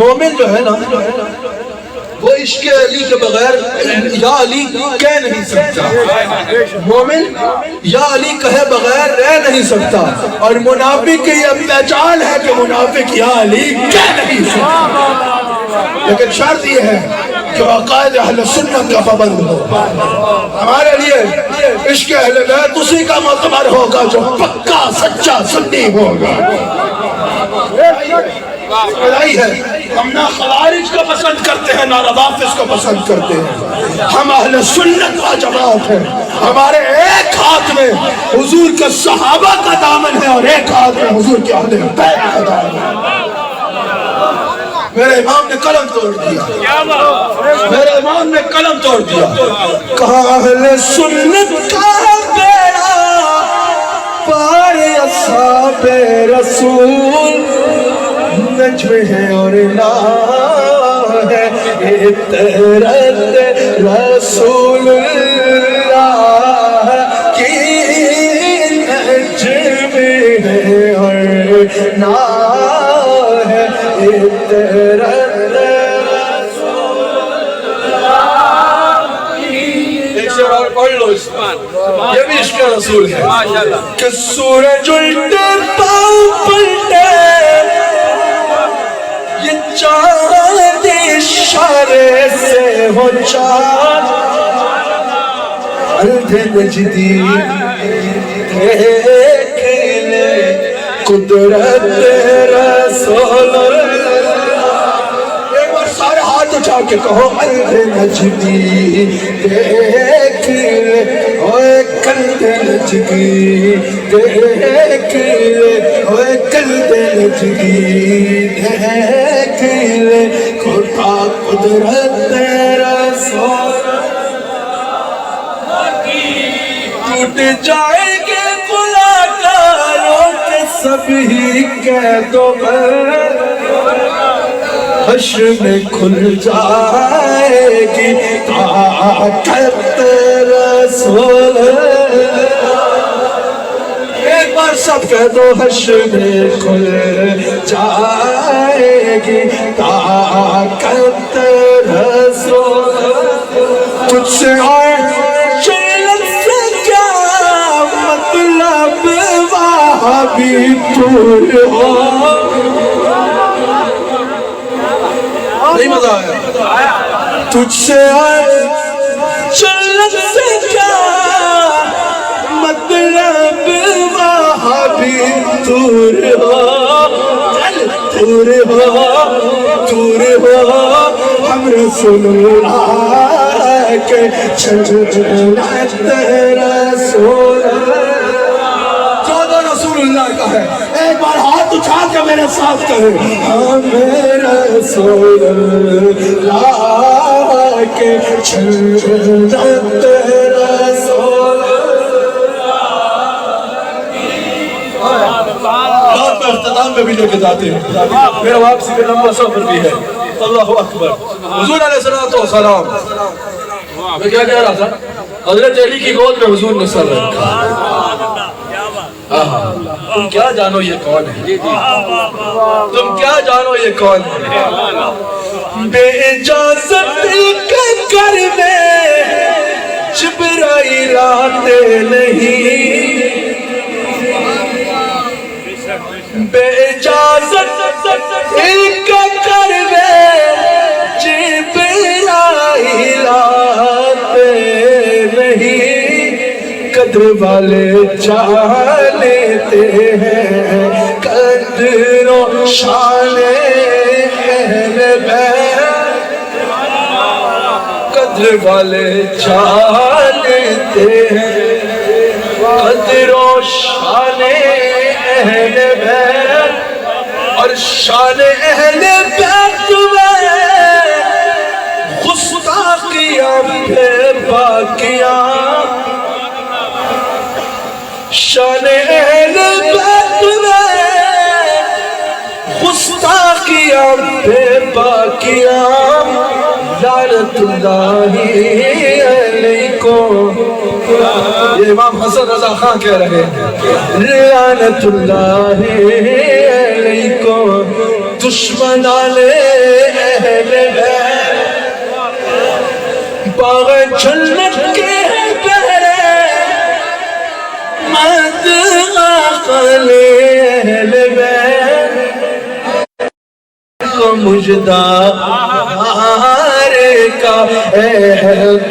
مومن جو ہے نا وہ عشق علی کے بغیر یا علی کہہ نہیں سکتا. مومن یا علی کہے بغیر رہ نہیں سکتا. اور منافق کی یہ پہچان ہے کہ منافق یا علی کہہ نہیں سکتا. لیکن شرط یہ ہے کہ عقائد اہل سنت کا پابند ہو. ہمارے لیے عشق اہل بیت اسی کا معتبر ہوگا جو پکا سچا سنی ہوگا. بدائی ہے ہم نہ خوارج کو پسند کرتے ہیں نہ روافض کو پسند کرتے ہیں. ہم اہل سنت و جماعت ہیں. ہمارے ایک ہاتھ میں حضور کے صحابہ کا دامن ہے اور ایک ہاتھ میں حضور کے اہل بیت کا دامن ہے. میرے امام نے قلم توڑ دیا. میرے امام نے قلم توڑ دیا. کہا اہل سنت کا بیڑا پار اصحاب رسول نجم ہے اور لا ہے اطرت رسول اللہ کی نجم ہے اور لا ہے اطرت رسول اللہ کی. ایک شعر اور پڑھ لو اس پر. یہ بھی عشق رسول ہے کہ سورج الٹے پاؤں پلٹے یہ چاند اشارے سے ہو چاند اندھے نجدی دیکھ لے قدرت رسول اللہ. ایک بار سارے ہاتھ اٹھا کے کہو اندھے نجدی دیکھ لے اوے کندھے نجدی دیکھ لے اوے کندھے نجدی دیکھ لے خدا قدرت رسول ٹوٹ جائے گے گناہگاروں کے سبھی قید و بند. حشر میں کھل جائے گی طاقت رسول اللہ. ایک بار سب کہہ دو حشر میں کھل جائے گی طاقت رسول اللہ. تجھ سے اور چلت سے کیا مطلب وہابی پور ہو. نہیں مزہ آیا. تجھ سے اور چلت سے کیا مطلب وہابی دور ہو. دور ہو دور ہو ہم رسول اللہ کے چلت رسول رسول اللہ کا ہے. ایک بار ہاتھ اٹھا کے میرے ساتھ کہے ہم رسول اللہ کے چلت رسول. رات میں اختتام میں بھی لے کے جاتے ہیں. میرا واپسی کا لمبا سفر بھی ہے. اللہ اکبر. حضور علیہ السلام میں کیا کہہ رہا تھا؟ حضرت علی کی گود میں حضور نے سر رکھا. تم کیا جانو یہ کون ہے. تم کیا جانو یہ کون ہے. بے اجازت کے گھر میں جبرائیل آتے نہیں. بے اجازت کے گھر میں جبرائیل آتے نہیں. قدر والے چاہ لیتے ہیں قدر و شان اہل بیت. قدر والے چاہ لیتے ہیں قدر و شان اہل بیت. اور شان اہل بیت میں گستاخیاں بے باقیاں. شان اہل بیت میں گستاخیاں بے باقیاں. لعنت اللہ علیکم. یہ امام حسن رضا خان کہہ رہے ہیں لعنت اللہ علیکم. دشمنانے اہل بیت باغ جنت کے پہرے مد عقل اہل بیت کو مجدار کا اے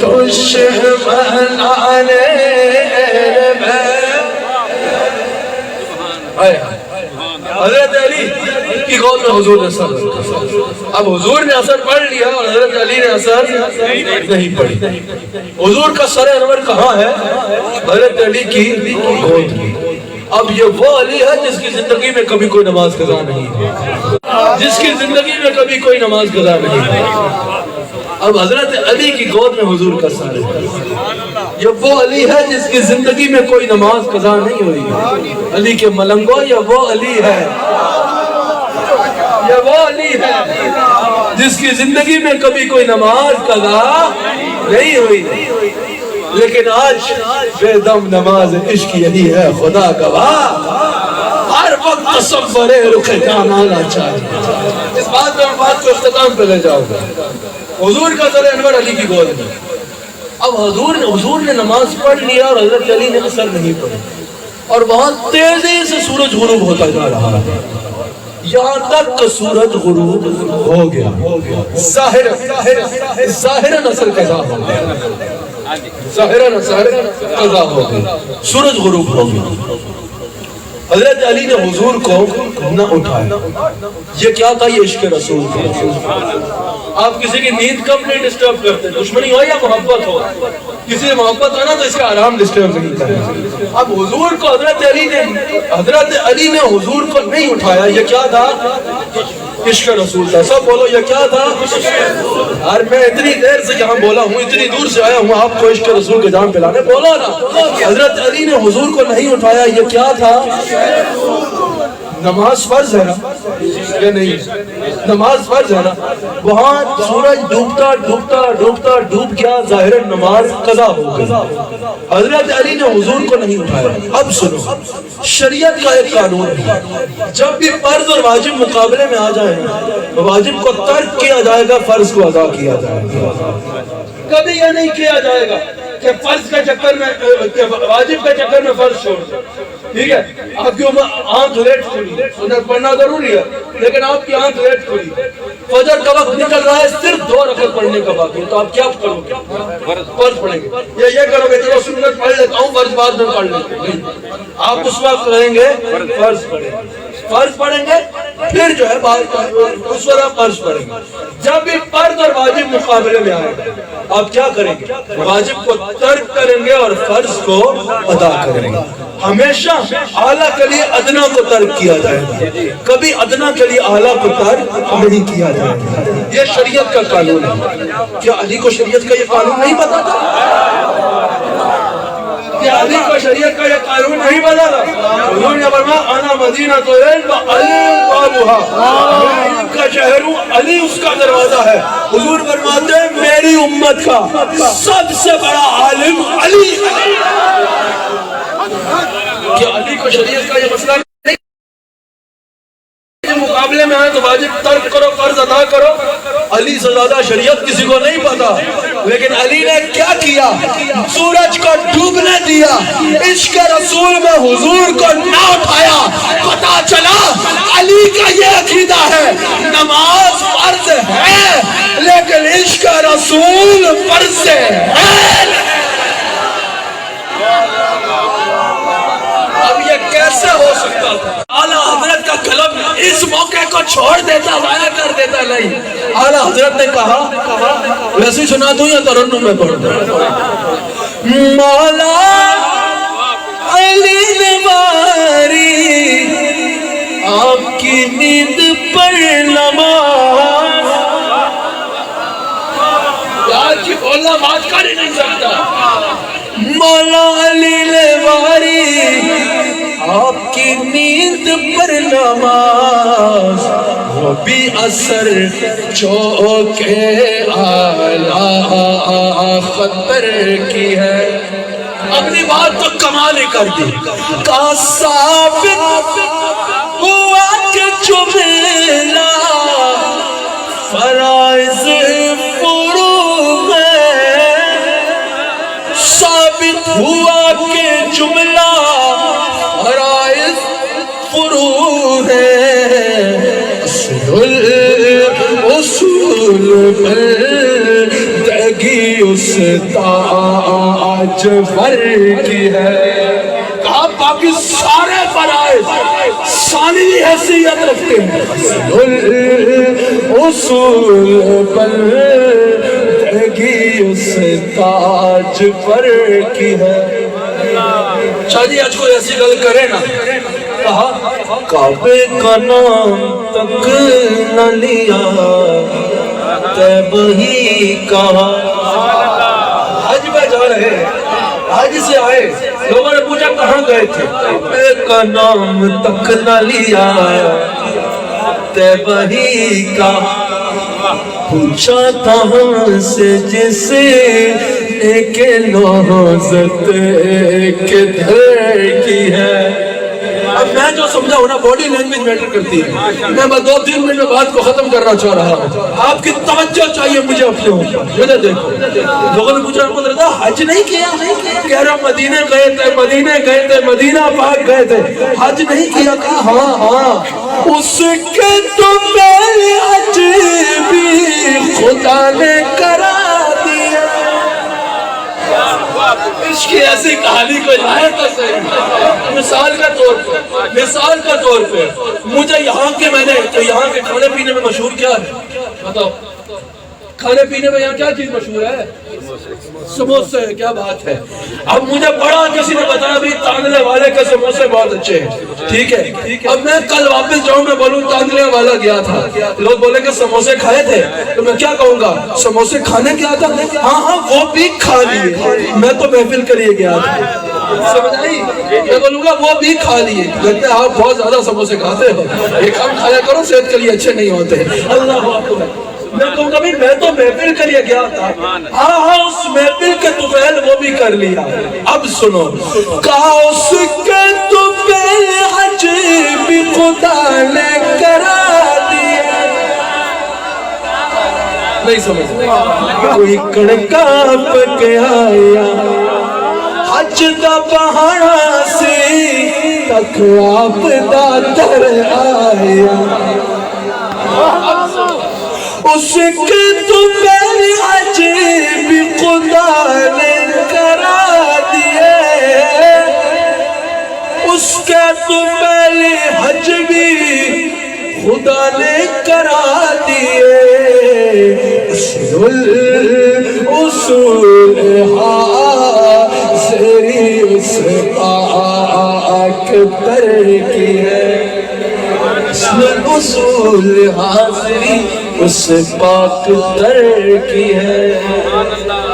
دشمنانے اہل بیت. حضرت علی کی گود میں حضور نے اثر رکھا. اب حضور نے اثر پڑھ لیا اور حضرت علی نے اثر نہیں پڑھی. حضور کا سر انور کہاں ہے؟ حضرت علی کی گود میں. اب یہ وہ علی ہے جس کی زندگی میں کبھی کوئی نماز قضا نہیں ہے, جس کی زندگی میں کبھی کوئی نماز قضا نہیں ہے. اب حضرت علی کی گود میں حضور کا سر ہے. یہ وہ علی ہے جس کی زندگی میں کوئی نماز قضا نہیں ہوئی. علی کے ملنگوں, یہ وہ علی ہے, یہ وہ علی ہے جس کی زندگی میں کبھی کوئی نماز قضا نہیں ہوئی. لیکن آج بے دم نماز عشق یہی ہے خدا گواہ, ہر وقت تصور رخ جانانا چاہیے. اس بات میں بات کو اختتام پہ لے جاؤں گا. حضور کا سر انور علی کی گود میں. اب حضور نے نماز پڑھ لیا اور حضرت علی نے اثر نہیں پڑھی, اور بہت تیزی سے سورج غروب ہوتا جا رہا ہے, یہاں تک کہ سورج غروب ہو گیا. ظاہراً اثر قضا ہو گیا, ظاہراً قضا ہو گیا, سورج غروب ہو گیا. حضرت علی نے حضور کو نہ اٹھایا. یہ کیا تھا؟ یہ عشق رسول تھا. آپ کسی کی نیند کب نہیں ڈسٹرب کرتے, دشمنی ہو یا محبت ہو, کسی سے محبت ہو نا تو اس کا آرام ڈسٹرب نہیں کرنا. اب حضور کو حضرت علی نے حضور کو نہیں اٹھایا. یہ کیا تھا؟ عشق رسول تھا. سب بولو یہ کیا تھا؟ اور میں اتنی دیر سے یہاں بولا ہوں, اتنی دور سے آیا ہوں آپ کو عشق رسول کے جام پلانے. بولو نا. حضرت علی نے حضور کو نہیں اٹھایا. یہ کیا تھا؟ نماز فرض ہے نا, یہ نہیں نماز فرض ہے نا. وہاں سورج ڈوبتا ڈوبتا ڈوبتا ڈوب گیا, ظاہراً نماز قضا ہو گئی. حضرت علی نے حضور کو نہیں اٹھایا. اب سنو, شریعت کا ایک قانون ہے, جب بھی فرض اور واجب مقابلے میں آ جائیں واجب کو ترک کیا جائے گا, فرض کو ادا کیا جائے گا. کبھی یہ نہیں کیا جائے گا کہ فرض کے چکر میں واجب کے چکر میں فرض چھوڑ دیں. ٹھیک ہے, آپ کی آنکھ لیٹ کھلی, سنت پڑھنا ضروری ہے لیکن آپ کی آنکھ لیٹ کھلی, فجر کا وقت نکل رہا ہے, صرف 2 رکعت پڑھنے کا باقی ہے, تو آپ کیا کرو گے؟ فرض پڑھیں گے. یہ کرو گے چلو سنت پڑھ لیتا ہوں, فرض بعد میں پڑھ لیتے ہیں. آپ اس وقت کہیں گے فرض پڑھیں گے, پھر جو ہے اس وقت آپ فرض پڑھیں گے. جب بھی فرض اور واجب مقابلے میں آئے گا آپ کیا کریں گے؟ واجب کو ترک کریں گے اور فرض کو ادا کریں گے. ہمیشہ اعلیٰ کے لیے ادنا کو ترک کیا جائے گا, کبھی ادنا کے لیے اعلیٰ کو ترک نہیں کیا جائے گا. یہ شریعت کا قانون ہے. کیا علی کو شریعت کا یہ قانون نہیں پتا تھا؟ کیا علی کو شریعت کا یہ قانون نہیں پتا تھا؟ حضور نے فرمایا انا مدینہ تو علی بابها, میں علم کا شہر ہوں, علی اس کا دروازہ ہے. حضور فرماتے ہیں میری امت کا سب سے بڑا عالم علی. کیا علی کو شریعت کا یہ مسئلہ نہیں مقابلے میں آئے تو واجب ترک کرو, فرض ادا کرو؟ علی سے زیادہ شریعت کسی کو نہیں پتا, لیکن علی نے کیا کیا؟ سورج کو ڈوبنے دیا. عشق رسول میں حضور کو نہ اٹھایا. پتا چلا علی کا یہ عقیدہ ہے نماز فرض ہے لیکن عشق رسول فرض ہے. اب یہ کیسے ہو سکتا تھا؟ اعلیٰ حضرت کا قلم اس موقع کو چھوڑ دیتا, ضائع کر دیتا نہیں. اعلیٰ حضرت نے کہا, ویسے سنا دوں یا ترنم میں پڑھ دوں؟ مولا علی نواری آپ کی نیند پر نماز. یار کی بولنا بات کر ہی نہیں سکتا. مولا علی نواری آپ کی نیند پر نماز, وہ بھی اثر چوکے اعلیٰ خطر کی ہے. اپنی بات تو کمال ہی کر دی. کا ثابت ہوا کہ جو ملا ہوا کہ جملہ فرائض فرو ہے، اصول بندگی اس تاج پر کی ہے۔ کہا باقی سارے فرائض ثانی حیثیت رکھتے ہیں، اصول بندگی اس تاج پر کی ہے۔ شاہ جی آج کوئی ایسی گل کرے نا، کہا کعبے کا نام تک نہ لیا طیبہ ہی کہا۔ حج میں جا رہے ہیں، حج سے آئے، لوگوں نے پوچھا کہاں گئے تھے؟ کعبے کا نام تک نہ لیا طیبہ ہی کہا۔ پوچھا تھا ہم سے جسے ایک نوزت کدھر کی ہے۔ اب میں جو سمجھا ہونا باڈی لینگویج میٹر کرتی ہے، میں بس 2-3 منٹ میں بات کو ختم کرنا چاہ رہا ہوں۔ آپ کی توجہ چاہیے مجھے اپنے اوپر، مجھے دیکھو۔ لوگوں نے پوچھا محمد رضا حج نہیں کیا؟ کہہ رہا مدینے گئے تھے، مدینے گئے تھے، مدینہ پاک گئے تھے، حج نہیں کیا؟ کہا ہاں ہاں، اس کے تو پہلے حج بھی خدا نے کرا دیا۔ اس کی ایسی کہانی کوئی لائے تو صحیح۔ مثال کا طور پہ مجھے یہاں کے کھانے پینے میں مشہور کیا ہے بتاؤ؟ کھانے پینے میں یہاں کیا چیز مشہور ہے؟ سموسے۔ کیا بات ہے! اب مجھے بڑا کسی نے بتایا بھی تاندلے والے کے سموسے بہت اچھے ہیں، ٹھیک ہے؟ اب میں کل واپس جاؤں میں بولوں تاندلے والا گیا تھا، لوگ بولے کہ سموسے کھائے تھے، تو میں کیا کہوں گا؟ سموسے کھانے گیا تھا؟ ہاں ہاں وہ بھی کھا لیے، میں تو محفل کے لیے گیا تھا، سمجھ آئی؟ میں بولوں گا وہ بھی کھا لیے۔ لگتا ہے آپ بہت زیادہ سموسے کھاتے ہو، یہ کم کھایا کرو، صحت کے لیے اچھے نہیں ہوتے۔ اللہ اکبر۔ میں کہوں گا بھی میں تو محفل کے لیے گیا تھا، ہاں ہاں اس محفل کے طفیل وہ بھی کر لیا۔ اب سنو، کہا اس کے طفیل حج بھی خدا نے کرا دیا۔ نہیں سمجھ کوئی کڑکا پک آیا حج دا پہاڑا سی تک آپ دا در آیا۔ اس کے تو پہلے حج بھی خدا نے کرا دیے، اس کے تو پہلے حج بھی خدا نے کرا دیے۔ اصول حاضری اس پاک در کی ہے، اصول حاضری اس پاک در کی ہے۔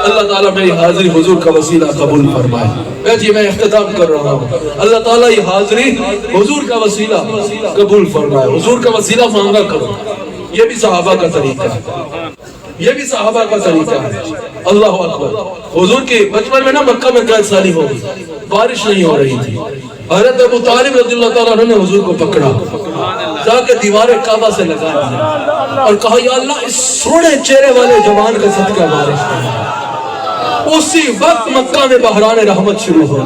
اللہ تعالیٰ میری حاضری حضور کا وسیلہ قبول فرمائے۔ میں اختتام کر رہا ہوں، اللہ تعالیٰ یہ حاضری حضور کا وسیلہ قبول فرمائے۔ حضور کا وسیلہ مانگا کرو، یہ بھی صحابہ کا طریقہ ہے، یہ بھی صحابہ کا طریقہ ہے۔ اللہ اکبر۔ حضور کی بچپن میں نا مکہ میں قید سالی ہو گئی، بارش نہیں ہو رہی تھی، حضرت ابو طالب رضی اللہ تعالیٰ عنہ نے حضور کو پکڑا، جا کے دیوار کعبہ سے لگا دیا اور کہا یا اللہ اس سونے چہرے والے جوان کا صدقہ بارش کرنا۔ اسی وقت مکہ میں بحران رحمت شروع ہو۔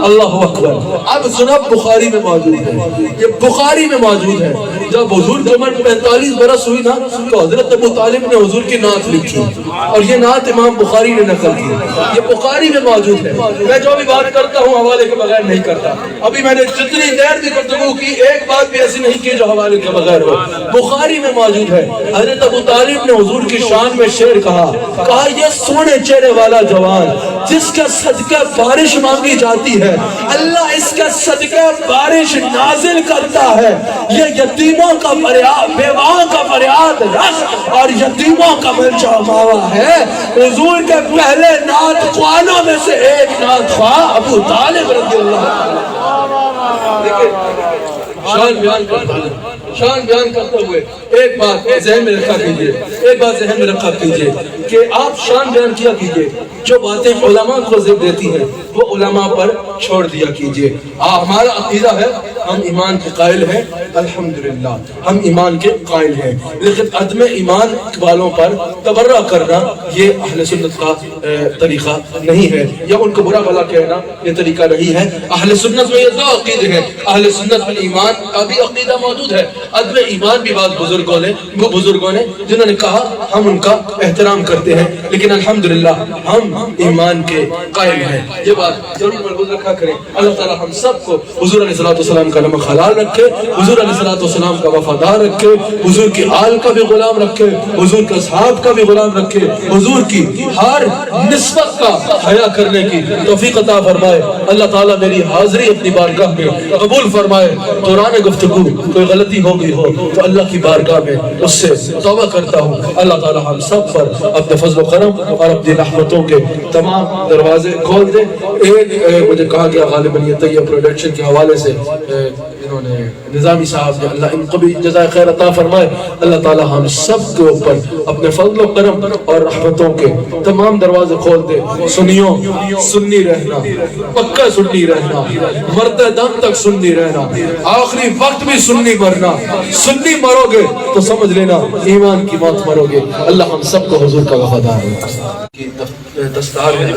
اللہ اکبر۔ اب سنب بخاری میں موجود ہے، یہ بخاری میں موجود ہے، جب حضور کی عمر 45 برس ہوئی نا تو حضرت ابو طالب نے حضور کی نعت لکھی اور یہ نعت امام بخاری نے نقل کی، یہ بخاری میں موجود ہے۔ میں جو بھی بات کرتا ہوں حوالے کے بغیر نہیں کرتا، ابھی میں نے جتنی دیر بھی گفتگو کی ایک بات بھی ایسی نہیں کی جو حوالے کے بغیر ہو، بخاری میں موجود ہے۔ حضرت ابو طالب نے حضور کی شان میں شعر کہا یہ سونے چہرے والا جوان جس کا صدقہ بارش مانگی جاتی ہے اللہ اس کا صدقہ بارش نازل کرتا ہے، یہ یتیموں کا فریاد، بیواؤں کا فریاد رس اور یتیموں کا ملجا ماوا ہے۔ حضور کے پہلے نعت خوانوں میں سے ایک نعت خواہ ابو طالب رضی اللہ عنہ۔ دیکھیں شان بیان کرتا ہے شان بیان کرتے ہوئے ایک بات ذہن میں رکھا کیجئے، ایک بات ذہن میں رکھا کیجئے کہ آپ شان بیان کیا کیجئے، جو باتیں علماء کو زیب دیتی ہیں وہ علماء پر چھوڑ دیا کیجئے۔ ہمارا عقیدہ ہے، ہم ایمان کے قائل ہیں، الحمدللہ ہم ایمان کے قائل ہیں، لیکن عدم ایمان والوں پر تبرہ کرنا یہ اہل سنت کا طریقہ نہیں ہے، یا ان کو برا بھلا کہنا یہ طریقہ نہیں ہے۔ اہل سنت میں یہ دو عقیدے ہیں، اہل سنت میں ایمان کا بھی عقیدہ موجود ہے، عدم ایمان بھی بعض بزرگوں نے جنہوں نے کہا ہم ان کا احترام کرتے ہیں، لیکن الحمدللہ ہم ایمان کے قائل ہیں۔ یہ بات ضرور ملحوظ رکھا کریں۔ اللہ تعالی ہم سب کو حضور علیہ السلام کا نمک حلال رکھے، حضور علیہ السلام کا وفادار رکھے، حضور کی آل کا بھی غلام رکھے، حضور کے اصحاب کا بھی غلام رکھے، حضور کی ہر نسبت کا حیا کرنے کی توفیق عطا فرمائے۔ اللہ تعالیٰ میری حاضری اپنی بارگاہ میں قبول فرمائے، دوران گفتگو کوئی غلطی ہو گئی ہو تو اللہ کی بارگاہ میں اس سے توبہ کرتا ہوں۔ اللہ تعالیٰ ہم سب پر اپنے فضل و کرم اور اپنی رحمتوں کے تمام دروازے کھول دے۔ ایک مجھے کہا گیا غالباً یہ طیب پروڈکشن کے حوالے سے انہوں نے نظامی صاحب نے، اللہ ان کو بھی جزائے خیر عطا فرمائے۔ اللہ تعالیٰ ہم سب کے اوپر اپنے فضل و کرم اور رحمتوں کے تمام دروازے کھول دے۔ سنیوں سنی رہنا، پکا سنی رہنا، مرتے دم تک سنی رہنا، آخری وقت بھی سنی مرنا۔ سنی مرو گے تو سمجھ لینا ایمان کی موت مرو گے۔ اللہ ہم سب کو حضور کا وفادار ہے۔ دستار ہے